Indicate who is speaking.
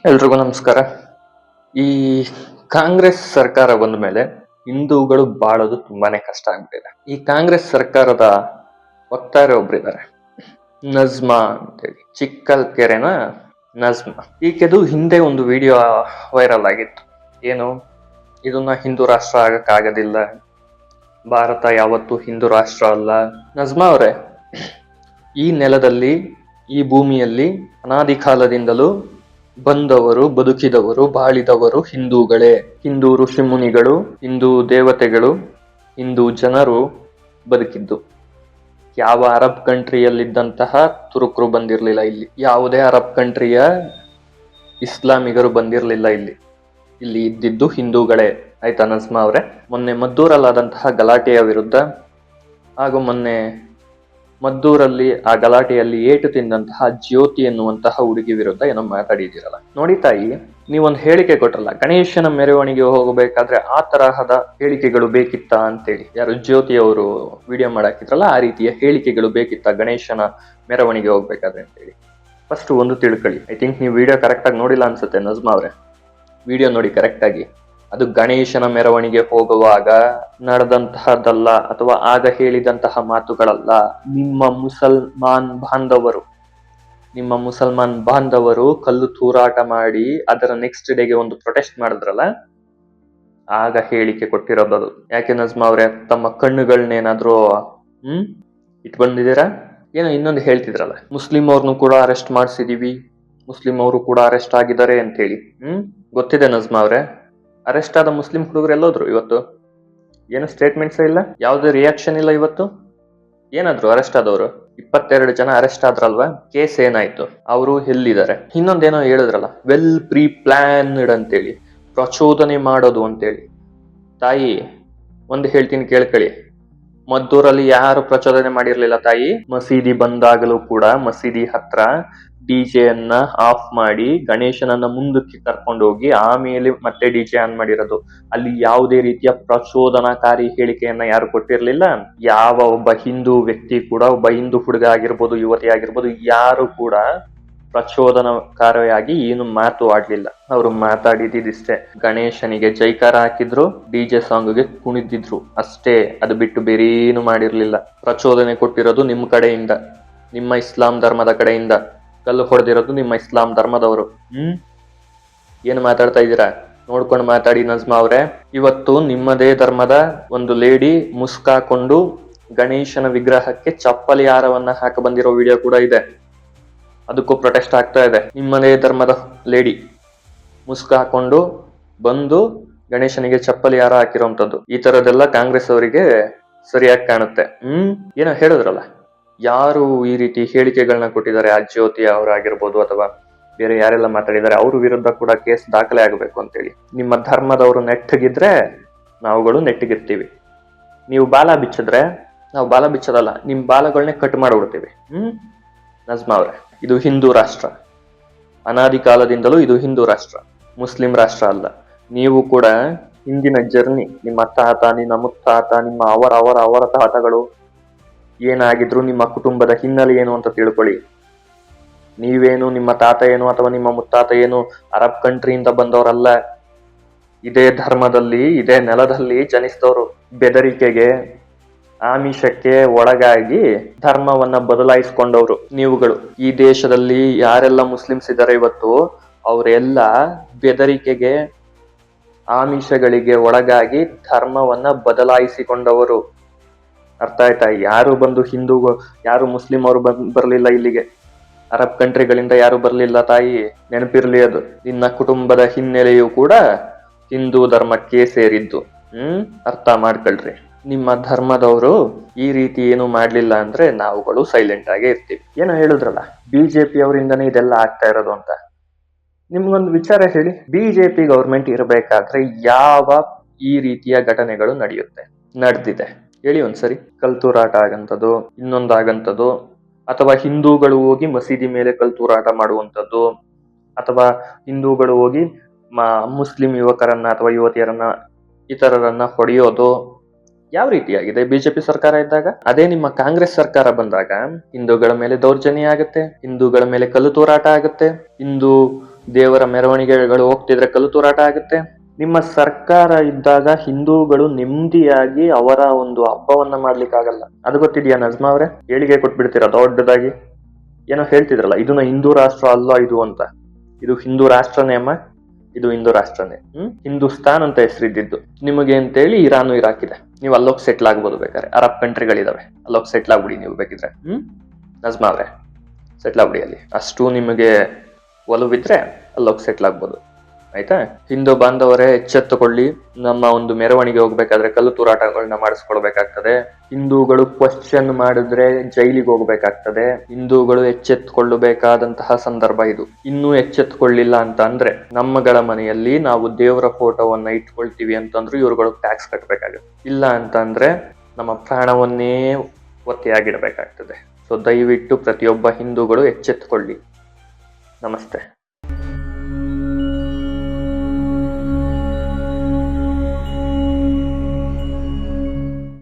Speaker 1: ಎಲ್ರಿಗೂ ನಮಸ್ಕಾರ. ಈ ಕಾಂಗ್ರೆಸ್ ಸರ್ಕಾರ ಬಂದ ಮೇಲೆ ಹಿಂದೂಗಳು ಬಾಳೋದು ತುಂಬಾನೇ ಕಷ್ಟ ಆಗ್ಬಿಟ್ಟಿದೆ. ಈ ಕಾಂಗ್ರೆಸ್ ಸರ್ಕಾರದ ವಕ್ತಾರೆ ಒಬ್ರಿದ್ದಾರೆ, ನಜ್ಮಾ ಅಂತೇಳಿ, ಚಿಕ್ಕಲ್ಕೆರೆನ ನಜ್ಮಾ. ಈಕೆದು ಹಿಂದೆ ಒಂದು ವಿಡಿಯೋ ವೈರಲ್ ಆಗಿತ್ತು. ಏನು, ಇದನ್ನ ಹಿಂದೂ ರಾಷ್ಟ್ರ ಆಗಕ್ಕಾಗೋದಿಲ್ಲ, ಭಾರತ ಯಾವತ್ತೂ ಹಿಂದೂ ರಾಷ್ಟ್ರ ಅಲ್ಲ. ನಜ್ಮಾ ಅವರೇ, ಈ ನೆಲದಲ್ಲಿ, ಈ ಭೂಮಿಯಲ್ಲಿ ಅನಾದಿ ಕಾಲದಿಂದಲೂ ಬಂದವರು, ಬದುಕಿದವರು, ಬಾಳಿದವರು ಹಿಂದೂಗಳೇ. ಹಿಂದೂ ಋಷಿ ಮುನಿಗಳು, ಹಿಂದೂ ದೇವತೆಗಳು, ಹಿಂದೂ ಜನರು ಬದುಕಿದ್ದು. ಯಾವ ಅರಬ್ ಕಂಟ್ರಿಯಲ್ಲಿದ್ದಂತಹ ತುರುಕರು ಬಂದಿರಲಿಲ್ಲ ಇಲ್ಲಿ. ಯಾವುದೇ ಅರಬ್ ಕಂಟ್ರಿಯ ಇಸ್ಲಾಮಿಗರು ಬಂದಿರಲಿಲ್ಲ ಇಲ್ಲಿ. ಇಲ್ಲಿ ಇದ್ದಿದ್ದು ಹಿಂದೂಗಳೇ. ಆಯ್ತಾ ನಜ್ಮಾ ಅವರೇ? ಮೊನ್ನೆ ಮದ್ದೂರಲ್ಲಾದಂತಹ ಗಲಾಟೆಯ ವಿರುದ್ಧ ಹಾಗೂ ಮೊನ್ನೆ ಮದ್ದೂರಲ್ಲಿ ಆ ಗಲಾಟೆಯಲ್ಲಿ ಏಟು ತಿಂದಂತಹ ಜ್ಯೋತಿ ಎನ್ನುವಂತಹ ಹುಡುಗಿ ವಿರುದ್ಧ ಏನೋ ಮಾತಾಡಿದ್ದೀರಲ್ಲ. ನೋಡಿ ತಾಯಿ, ನೀವೊಂದು ಹೇಳಿಕೆ ಕೊಟ್ರಲ್ಲ, ಗಣೇಶನ ಮೆರವಣಿಗೆ ಹೋಗಬೇಕಾದ್ರೆ ಆ ತರಹದ ಹೇಳಿಕೆಗಳು ಬೇಕಿತ್ತ ಅಂತೇಳಿ. ಯಾರು ಜ್ಯೋತಿ ಅವರು ವಿಡಿಯೋ ಮಾಡಾಕಿದ್ರಲ್ಲ, ಆ ರೀತಿಯ ಹೇಳಿಕೆಗಳು ಬೇಕಿತ್ತ ಗಣೇಶನ ಮೆರವಣಿಗೆ ಹೋಗ್ಬೇಕಾದ್ರೆ ಅಂತೇಳಿ. ಫಸ್ಟ್ ಒಂದು ತಿಳ್ಕೊಳ್ಳಿ. ಐ ಥಿಂಕ್ ನೀವು ವಿಡಿಯೋ ಕರೆಕ್ಟಾಗಿ ನೋಡಿಲ್ಲ ಅನ್ಸುತ್ತೆ ನಜ್ಮಾ ಅವರೇ. ವಿಡಿಯೋ ನೋಡಿ ಕರೆಕ್ಟಾಗಿ. ಅದು ಗಣೇಶನ ಮೆರವಣಿಗೆ ಹೋಗುವಾಗ ನಡೆದಂತಹದ್ದಲ್ಲ, ಅಥವಾ ಆಗ ಹೇಳಿದಂತಹ ಮಾತುಗಳಲ್ಲ. ನಿಮ್ಮ ಮುಸಲ್ಮಾನ್ ಬಾಂಧವರು ಕಲ್ಲು ತೂರಾಟ ಮಾಡಿ ಅದರ ನೆಕ್ಸ್ಟ್ ಡೇಗೆ ಒಂದು ಪ್ರೊಟೆಸ್ಟ್ ಮಾಡಿದ್ರಲ್ಲ, ಆಗ ಹೇಳಿಕೆ ಕೊಟ್ಟಿರೋದು. ಯಾಕೆ ನಜ್ಮಾ ಅವ್ರೆ, ತಮ್ಮ ಕಣ್ಣುಗಳನ್ನೇನಾದ್ರೂ ಇಟ್ಕೊಂಡಿದ್ದೀರಾ? ಏನೋ ಇನ್ನೊಂದು ಹೇಳ್ತಿದ್ರಲ್ಲ, ಮುಸ್ಲಿಂ ಅವ್ರನ್ನು ಕೂಡ ಅರೆಸ್ಟ್ ಮಾಡಿಸಿದೀವಿ, ಮುಸ್ಲಿಂ ಅವರು ಕೂಡ ಅರೆಸ್ಟ್ ಆಗಿದ್ದಾರೆ ಅಂತ ಹೇಳಿ. ಗೊತ್ತಿದೆ ನಜ್ಮಾ ಅವ್ರೆ? ಅರೆಸ್ಟ್ ಆದ ಮುಸ್ಲಿಂ ಹುಡುಗರು ಎಲ್ಲೋದ್ರು ಇವತ್ತು? ಏನು ಸ್ಟೇಟ್ಮೆಂಟ್ಸ್ ಇಲ್ಲ, ಯಾವುದೇ ರಿಯಾಕ್ಷನ್ ಇಲ್ಲ ಇವತ್ತು. ಏನಾದ್ರು ಅರೆಸ್ಟ್ ಆದವರು? 22 ಜನ ಅರೆಸ್ಟ್ ಆದ್ರಲ್ವಾ? ಕೇಸ್ ಏನಾಯ್ತು? ಅವರು ಎಲ್ಲಿದ್ದಾರೆ? ಇನ್ನೊಂದೇನೋ ಹೇಳಿದ್ರಲ್ಲ, ವೆಲ್ ಪ್ರೀ ಪ್ಲಾನ್ಡ್ ಅಂತೇಳಿ, ಪ್ರಚೋದನೆ ಮಾಡೋದು ಅಂತೇಳಿ. ತಾಯಿ, ಒಂದು ಹೇಳ್ತೀನಿ ಕೇಳ್ಕೊಳ್ಳಿ. ಮದ್ದೂರಲ್ಲಿ ಯಾರು ಪ್ರಚೋದನೆ ಮಾಡಿರ್ಲಿಲ್ಲ ತಾಯಿ. ಮಸೀದಿ ಬಂದಾಗಲೂ ಕೂಡ ಮಸೀದಿ ಹತ್ರ ಡಿಜೆ ಅನ್ನ ಆಫ್ ಮಾಡಿ ಗಣೇಶನನ್ನ ಮುಂದಕ್ಕೆ ಕರ್ಕೊಂಡು ಹೋಗಿ ಆಮೇಲೆ ಮತ್ತೆ ಡಿಜೆ ಆನ್ ಮಾಡಿರೋದು. ಅಲ್ಲಿ ಯಾವುದೇ ರೀತಿಯ ಪ್ರಚೋದನಾಕಾರಿ ಹೇಳಿಕೆಯನ್ನ ಯಾರು ಕೊಟ್ಟಿರ್ಲಿಲ್ಲ. ಯಾವ ಒಬ್ಬ ಹಿಂದೂ ವ್ಯಕ್ತಿ ಕೂಡ, ಒಬ್ಬ ಹಿಂದೂ ಹುಡುಗ ಆಗಿರ್ಬೋದು, ಯುವತಿ ಆಗಿರ್ಬೋದು, ಯಾರು ಕೂಡ ಪ್ರಚೋದನಕಾರಿಯಾಗಿ ಏನು ಮಾತು ಆಡ್ಲಿಲ್ಲ. ಅವರು ಮಾತಾಡಿದಿಷ್ಟೇ, ಗಣೇಶನಿಗೆ ಜೈಕಾರ ಹಾಕಿದ್ರು, ಡಿಜೆ ಸಾಂಗ್ಗೆ ಕುಣಿದಿದ್ರು ಅಷ್ಟೇ. ಅದು ಬಿಟ್ಟು ಬೇರೇನು ಮಾಡಿರ್ಲಿಲ್ಲ. ಪ್ರಚೋದನೆ ಕೊಟ್ಟಿರೋದು ನಿಮ್ಮ ಕಡೆಯಿಂದ, ನಿಮ್ಮ ಇಸ್ಲಾಂ ಧರ್ಮದ ಕಡೆಯಿಂದ. ಕಲ್ಲು ಹೊಡೆದಿರೋದು ನಿಮ್ಮ ಇಸ್ಲಾಂ ಧರ್ಮದವರು. ಏನು ಮಾತಾಡ್ತಾ ಇದ್ದೀರಾ? ನೋಡ್ಕೊಂಡು ಮಾತಾಡಿ ನಜ್ಮಾ ಅವ್ರೆ. ಇವತ್ತು ನಿಮ್ಮದೇ ಧರ್ಮದ ಒಂದು ಲೇಡಿ ಮುಸ್ಕಾಕೊಂಡು ಗಣೇಶನ ವಿಗ್ರಹಕ್ಕೆ ಚಪ್ಪಲಿ ಹಾರವನ್ನ ಹಾಕ ಬಂದಿರೋ ವಿಡಿಯೋ ಕೂಡ ಇದೆ. ಅದಕ್ಕೂ ಪ್ರೊಟೆಸ್ಟ್ ಆಗ್ತಾ ಇದೆ. ನಿಮ್ಮದೇ ಧರ್ಮದ ಲೇಡಿ ಮುಸ್ಕ ಹಾಕೊಂಡು ಬಂದು ಗಣೇಶನಿಗೆ ಚಪ್ಪಲಿ ಹಾರ ಹಾಕಿರೋಂಥದ್ದು. ಈ ತರದೆಲ್ಲ ಕಾಂಗ್ರೆಸ್ ಅವರಿಗೆ ಸರಿಯಾಗಿ ಕಾಣುತ್ತೆ. ಏನೋ ಹೇಳಿದ್ರಲ್ಲ, ಯಾರು ಈ ರೀತಿ ಹೇಳಿಕೆಗಳನ್ನ ಕೊಟ್ಟಿದ್ದಾರೆ, ಆ ಜ್ಯೋತಿ ಅವರಾಗಿರ್ಬೋದು ಅಥವಾ ಬೇರೆ ಯಾರೆಲ್ಲ ಮಾತಾಡಿದ್ದಾರೆ, ಅವ್ರ ವಿರುದ್ಧ ಕೂಡ ಕೇಸ್ ದಾಖಲೆ ಆಗಬೇಕು ಅಂತೇಳಿ. ನಿಮ್ಮ ಧರ್ಮದವರು ನೆಟ್ಟಗಿದ್ರೆ ನಾವುಗಳು ನೆಟ್ಟಗಿರ್ತೀವಿ. ನೀವು ಬಾಲ ಬಿಚ್ಚಿದ್ರೆ ನಾವು ಬಾಲ ಬಿಚ್ಚೋದಲ್ಲ, ನಿಮ್ ಬಾಲಗಳನ್ನೇ ಕಟ್ ಮಾಡ್ಬಿಡ್ತೀವಿ. ನಜ್ಮಾ ಅವ್ರೆ, ಇದು ಹಿಂದೂ ರಾಷ್ಟ್ರ. ಅನಾದಿ ಕಾಲದಿಂದಲೂ ಇದು ಹಿಂದೂ ರಾಷ್ಟ್ರ, ಮುಸ್ಲಿಂ ರಾಷ್ಟ್ರ ಅಲ್ಲ. ನೀವು ಕೂಡ ಹಿಂದಿನ ಜರ್ನಿ, ನಿಮ್ಮ ತಾತ, ನಿಮ್ಮ ಮುತ್ತಾತ, ನಿಮ್ಮ ಅವರ ತಾತಗಳು ಏನಾಗಿದ್ರು, ನಿಮ್ಮ ಕುಟುಂಬದ ಹಿನ್ನೆಲೆ ಏನು ಅಂತ ತಿಳ್ಕೊಳ್ಳಿ. ನೀವೇನು, ನಿಮ್ಮ ತಾತ ಏನು ಅಥವಾ ನಿಮ್ಮ ಮುತ್ತಾತ ಏನು ಅರಬ್ ಕಂಟ್ರಿಯಿಂದ ಬಂದವರಲ್ಲ. ಇದೇ ಧರ್ಮದಲ್ಲಿ, ಇದೇ ನೆಲದಲ್ಲಿ ಜನಿಸಿದವರು. ಬೆದರಿಕೆಗೆ, ಆಮಿಷಕ್ಕೆ ಒಳಗಾಗಿ ಧರ್ಮವನ್ನ ಬದಲಾಯಿಸಿಕೊಂಡವರು ನೀವುಗಳು. ಈ ದೇಶದಲ್ಲಿ ಯಾರೆಲ್ಲ ಮುಸ್ಲಿಮ್ಸ್ ಇದ್ದಾರೆ ಇವತ್ತು, ಅವರೆಲ್ಲ ಬೆದರಿಕೆಗೆ, ಆಮಿಷಗಳಿಗೆ ಒಳಗಾಗಿ ಧರ್ಮವನ್ನ ಬದಲಾಯಿಸಿಕೊಂಡವರು. ಅರ್ಥ ಆಯ್ತಾ? ಯಾರು ಬಂದು ಯಾರು ಮುಸ್ಲಿಂ ಅವರು ಬರ್ಲಿಲ್ಲ ಇಲ್ಲಿಗೆ. ಅರಬ್ ಕಂಟ್ರಿಗಳಿಂದ ಯಾರು ಬರ್ಲಿಲ್ಲ ತಾಯಿ, ನೆನಪಿರ್ಲಿ ಅದು. ನಿನ್ನ ಕುಟುಂಬದ ಹಿನ್ನೆಲೆಯೂ ಕೂಡ ಹಿಂದೂ ಧರ್ಮಕ್ಕೆ ಸೇರಿದ್ದು. ಅರ್ಥ ಮಾಡ್ಕೊಳ್ರಿ. ನಿಮ್ಮ ಧರ್ಮದವರು ಈ ರೀತಿ ಏನು ಮಾಡ್ಲಿಲ್ಲ ಅಂದ್ರೆ ನಾವುಗಳು ಸೈಲೆಂಟ್ ಆಗೇ ಇರ್ತೀವಿ. ಏನೋ ಹೇಳಿದ್ರಲ್ಲ, ಬಿಜೆಪಿ ಅವರಿಂದನೇ ಇದೆಲ್ಲ ಆಗ್ತಾ ಇರೋದು ಅಂತ. ನಿಮ್ಗೊಂದು ವಿಚಾರ ಹೇಳಿ, ಬಿಜೆಪಿ ಗೌರ್ಮೆಂಟ್ ಇರಬೇಕಾದ್ರೆ ಯಾವ ಈ ರೀತಿಯ ಘಟನೆಗಳು ನಡೆದಿದೆ ಹೇಳಿ ಒಂದ್ಸರಿ. ಕಲ್ತೂರಾಟ ಆಗಂತದ್ದು, ಇನ್ನೊಂದಾಗಂತದ್ದು, ಅಥವಾ ಹಿಂದೂಗಳು ಹೋಗಿ ಮಸೀದಿ ಮೇಲೆ ಕಲ್ತೂರಾಟ ಮಾಡುವಂಥದ್ದು, ಅಥವಾ ಹಿಂದೂಗಳು ಹೋಗಿ ಮುಸ್ಲಿಂ ಯುವಕರನ್ನ ಅಥವಾ ಯುವತಿಯರನ್ನ, ಇತರರನ್ನ ಹೊಡೆಯೋದು. ಯಾವ ರೀತಿಯಾಗಿದೆ ಬಿಜೆಪಿ ಸರ್ಕಾರ ಇದ್ದಾಗ? ಅದೇ ನಿಮ್ಮ ಕಾಂಗ್ರೆಸ್ ಸರ್ಕಾರ ಬಂದಾಗ ಹಿಂದೂಗಳ ಮೇಲೆ ದೌರ್ಜನ್ಯ ಆಗುತ್ತೆ, ಹಿಂದೂಗಳ ಮೇಲೆ ಕಲ್ಲು ತೂರಾಟ ಆಗುತ್ತೆ, ಹಿಂದೂ ದೇವರ ಮೆರವಣಿಗೆಗಳು ಹೋಗ್ತಿದ್ರೆ ಕಲ್ಲು ತೂರಾಟ ಆಗುತ್ತೆ. ನಿಮ್ಮ ಸರ್ಕಾರ ಇದ್ದಾಗ ಹಿಂದೂಗಳು ನೆಮ್ಮದಿಯಾಗಿ ಅವರ ಒಂದು ಹಬ್ಬವನ್ನ ಮಾಡ್ಲಿಕ್ಕಾಗಲ್ಲ. ಅದು ಗೊತ್ತಿದ್ಯಾ ನಜ್ಮಾ ಅವ್ರೆ? ಏಳಿಗೆ ಕೊಟ್ಬಿಡ್ತೀರಾ ದೊಡ್ಡದಾಗಿ. ಏನೋ ಹೇಳ್ತಿದ್ರಲ್ಲ, ಇದನ್ನ ಹಿಂದೂ ರಾಷ್ಟ್ರ ಅಲ್ಲ ಇದು ಅಂತ. ಇದು ಹಿಂದೂ ರಾಷ್ಟ್ರನೇ ಅಮ್ಮ, ಇದು ಹಿಂದೂ ರಾಷ್ಟ್ರನೇ. ಹಿಂದೂಸ್ತಾನ್ ಅಂತ ಹೆಸರಿದ್ದು ನಿಮಗೆ ಅಂತೇಳಿ ಇರಾನು ಇರಾಕ್ ಇದೆ. ನೀವು ಅಲ್ಲೋಗಿ ಸೆಟ್ಲ್ ಆಗ್ಬೋದು ಬೇಕಾದ್ರೆ. ಅರಬ್ ಕಂಟ್ರಿಗಳಿದಾವೆ, ಅಲ್ಲೋಗಿ ಸೆಟ್ಲ್ ಆಗ್ಬಿಡಿ ನೀವು ಬೇಕಿದ್ರೆ. ನಜ್ಮಾ ಅವ್ರೆ, ಸೆಟ್ಲ್ ಆಗ್ಬಿಡಿ ಅಲ್ಲಿ. ಅಷ್ಟು ನಿಮಗೆ ಒಲವಿದ್ರೆ ಅಲ್ಲೋಗಿ ಸೆಟ್ಲ್ ಆಗ್ಬೋದು, ಆಯ್ತಾ? ಹಿಂದೂ ಬಾಂಧವರೇ ಎಚ್ಚೆತ್ತುಕೊಳ್ಳಿ. ನಮ್ಮ ಒಂದು ಮೆರವಣಿಗೆ ಹೋಗ್ಬೇಕಾದ್ರೆ ಕಲ್ಲು ತೂರಾಟಗಳನ್ನ ಮಾಡಿಸ್ಕೊಳ್ಬೇಕಾಗ್ತದೆ. ಹಿಂದೂಗಳು ಕ್ವಶನ್ ಮಾಡಿದ್ರೆ ಜೈಲಿಗೆ ಹೋಗ್ಬೇಕಾಗ್ತದೆ. ಹಿಂದೂಗಳು ಎಚ್ಚೆತ್ತುಕೊಳ್ಳಬೇಕಾದಂತಹ ಸಂದರ್ಭ ಇದು. ಇನ್ನೂ ಎಚ್ಚೆತ್ತುಕೊಳ್ಳಿಲ್ಲ ಅಂತ ಅಂದ್ರೆ ನಮ್ಮಗಳ ಮನೆಯಲ್ಲಿ ನಾವು ದೇವರ ಫೋಟೋವನ್ನ ಇಟ್ಕೊಳ್ತೀವಿ ಅಂತಂದ್ರು ಇವ್ರುಗಳು ಟ್ಯಾಕ್ಸ್ ಕಟ್ಟಬೇಕಾಗುತ್ತೆ. ಇಲ್ಲ ಅಂತ ಅಂದ್ರೆ ನಮ್ಮ ಪ್ರಾಣವನ್ನೇ ಒತ್ತೆಯಾಗಿಡಬೇಕಾಗ್ತದೆ. ಸೊ ದಯವಿಟ್ಟು ಪ್ರತಿಯೊಬ್ಬ ಹಿಂದೂಗಳು ಎಚ್ಚೆತ್ತುಕೊಳ್ಳಿ. ನಮಸ್ತೆ.